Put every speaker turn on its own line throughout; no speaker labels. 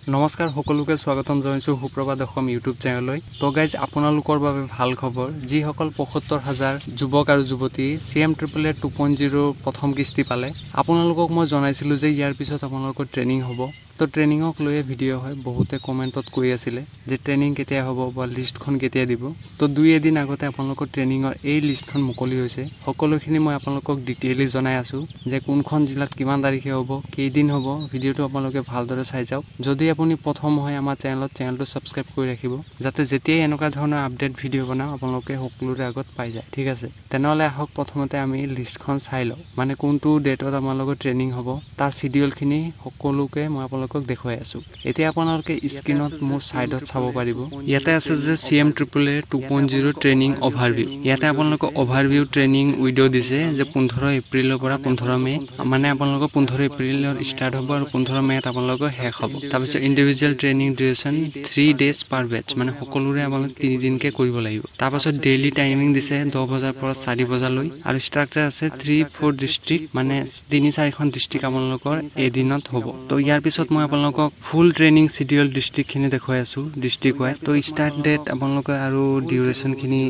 নমস্কাৰ সকলোকে স্বাগতম জনাইছো সুপ্ৰভাত অসম ইউটিউব চেনেললৈ। তো গাইজ আপোনালোকৰ বাবে ভাল খবৰ, যিসকল ৭৫,০০০ যুৱক আৰু যুৱতী CM888 2.0 প্ৰথম কিস্তি পালে, আপোনালোকক মই জনাইছিলোঁ যে ইয়াৰ পিছত আপোনালোকৰ ট্ৰেইনিং হ'ব। তো ট্ৰেইনিঙক লৈ ভিডিঅ' হয়, বহুতে কমেণ্টত কৈ আছিলে যে ট্ৰেইনিং কেতিয়া হ'ব বা লিষ্টখন কেতিয়া দিব। তো 2-এদিন আগতে আপোনালোকৰ ট্ৰেইনিঙৰ এই লিষ্টখন মুকলি হৈছে। সকলোখিনি মই আপোনালোকক ডিটেইলি জনাই আছোঁ যে কোনখন জিলাত কিমান তাৰিখে হ'ব, কেইদিন হ'ব। ভিডিঅ'টো আপোনালোকে ভালদৰে চাই যাওক। যদি আপুনি প্ৰথম হয় আমাৰ চেনেলটো ছাবস্ক্ৰাইব কৰি ৰাখিব, যাতে যেতিয়াই এনেকুৱা ধৰণৰ আপডেট ভিডিঅ' বনাওঁ আপোনালোকে সকলোৰে আগত পাই যায়। ঠিক আছে, তেনেহ'লে আহক প্ৰথমতে আমি লিষ্টখন চাই লওঁ, মানে কোনটো ডেটত আপোনালোকৰ ট্ৰেইনিং হ'ব তাৰ চিডিউলখিনি সকলোকে মই আপোনালোকক দেখুৱাই আছোঁ। এতিয়া আপোনালোকে স্ক্ৰীনত মোৰ ছাইডত চাব পাৰিব, ইয়াতে আছে যে CM888 2.0 ট্ৰেইনিং অভাৰভিউ। ইয়াতে আপোনালোকক অভাৰভিউ ট্ৰেইনিং উইডিঅ' দিছে যে 15 এপ্ৰিলৰ পৰা 15 মে', মানে আপোনালোকৰ 15 এপ্ৰিলত ষ্টাৰ্ট হ'ব আৰু 15 মে'ত আপোনালোকৰ শেষ হ'ব। তাৰপিছত ইণ্ডিভিজুৱেল ট্ৰেইনিং ডিউৰেশ্যন 3 days পাৰ বেটছ, মানে সকলোৰে আপোনালোকে 3 দিনকৈ কৰিব লাগিব। তাৰপাছত ডেইলি টাইমিং দিছে 10 বজাৰ পৰা 4 বজালৈ, আৰু ষ্ট্ৰাকচাৰ আছে 3-4 ডিষ্ট্ৰিক্ট, মানে 3-4খন ডিষ্ট্ৰিক্ট আপোনালোকৰ এদিনত হ'ব। তো ইয়াৰ পিছত মই আপোনালোকক ফুল ট্ৰেইনিং চিডিউল ডিষ্ট্ৰিক্টখিনি দেখুৱাই আছোঁ ডিষ্ট্ৰিক্ট ৱাইজ। তো ষ্টাৰ্ট ডেট আপোনালোকে আৰু ডিউৰেশ্যনখিনি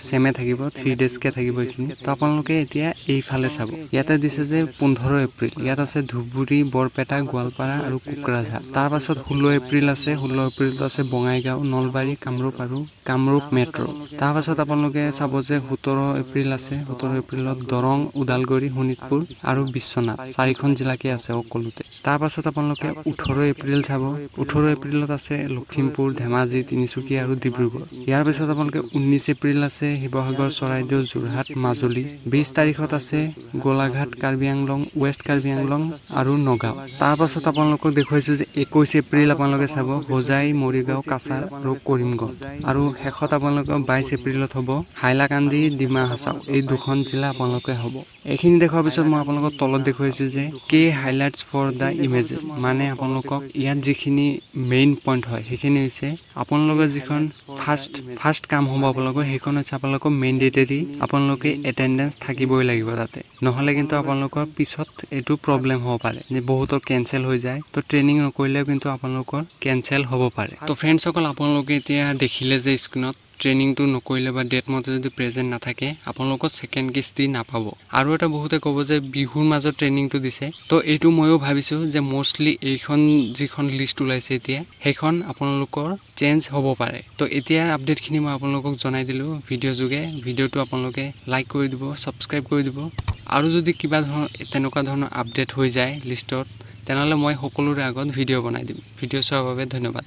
ছেমে থাকিব, 3 daysকৈ থাকিব এইখিনি। তো আপোনালোকে এতিয়া এইফালে চাব, ইয়াতে দিছে যে 15 এপ্ৰিল, ইয়াত আছে ধুবুৰী, বৰপেটা, গোৱালপাৰা আৰু কোকৰাঝাৰ। তাৰপাছত 16 এপ্ৰিল আছে, 16 এপ্ৰিলত আছে বঙাইগাঁও, নলবাৰী, কামৰূপ আৰু কামৰূপ মেট্ৰ'। তাৰপাছত আপোনালোকে চাব যে 17 এপ্ৰিল আছে, 17 এপ্ৰিলত দৰং, ওদালগুৰি, শোণিতপুৰ আৰু বিশ্বনাথ, 4খন জিলাকে আছে সকলোতে। তাৰপাছত আপোনালোকে 18 এপ্ৰিল চাব, 18 এপ্ৰিলত আছে লখিমপুৰ, ধেমাজি, তিনিচুকীয়া আৰু ডিব্ৰুগড়। ইয়াৰ পিছত আপোনালোকে 19 এপ্ৰিল আছে শিৱসাগৰ, চৰাইদেউ, যোৰহাট, মাজুলী। 20 তাৰিখত আছে গোলাঘাট, কাৰ্বি আংলং, ৱেষ্ট কাৰ্বি আংলং আৰু নগাঁও। তাৰপাছত আপোনালোকক দেখুৱাইছোঁ যে 21 এপ্ৰিল আপোনালোকে চাব হোজাই, মৰিগাঁও, কাছাৰ আৰু কৰিমগঞ্জ। আৰু শেষত আপোনালোকৰ 22 এপ্ৰিলত হ'ব হাইলাকান্দি, ডিমা হাছাও, এই 2খন জিলা আপোনালোকে হ'ব। এইখিনি দেখুৱাৰ পিছত মই আপোনালোকক তলত দেখুৱাইছোঁ যে হাইলাইটছ ফৰ দ্য ইমেজেছ, মানে আপোনালোকক ইয়াত যিখিনি মেইন পইণ্ট হয় সেইখিনি হৈছে আপোনালোকৰ যিখন ফাৰ্ষ্ট কাম হ'ব আপোনালোকৰ, সেইখন হৈছে আপোনালোকৰ মেণ্ডেটৰী, আপোনালোকে এটেণ্ডেঞ্চ থাকিবই লাগিব তাতে, নহ'লে কিন্তু আপোনালোকৰ পিছত এইটো প্ৰব্লেম হ'ব পাৰে যে বহুতৰ কেঞ্চেল হৈ যায়। তো ট্ৰেইনিং নকৰিলেও কিন্তু আপোনালোকৰ কেঞ্চেল হ'ব পাৰে। তো ফ্ৰেণ্ডসকল, আপোনালোকে এতিয়া দেখিলে যে স্ক্ৰীনত ট্ৰেইনিংটো নকৰিলে বা ডেট মতে যদি প্ৰেজেণ্ট নাথাকে আপোনালোকৰ ছেকেণ্ড কিস্তি নাপাব। আৰু এটা বহুতে ক'ব যে বিহুৰ মাজত ট্ৰেইনিংটো দিছে। তো এইটো ময়ো ভাবিছোঁ যে মষ্টলি এইখন যিখন লিষ্ট ওলাইছে এতিয়া সেইখন আপোনালোকৰ চেঞ্জ হ'ব পাৰে। তো এতিয়া আপডেটখিনি মই আপোনালোকক জনাই দিলোঁ ভিডিঅ' যোগে। ভিডিঅ'টো আপোনালোকে লাইক কৰি দিব, ছাবস্ক্ৰাইব কৰি দিব, আৰু যদি কিবা তেনেকুৱা ধৰণৰ আপডেট হৈ যায় লিষ্টত, তেনেহ'লে মই সকলোৰে আগত ভিডিঅ' বনাই দিম। ভিডিঅ' চোৱাৰ বাবে ধন্যবাদ।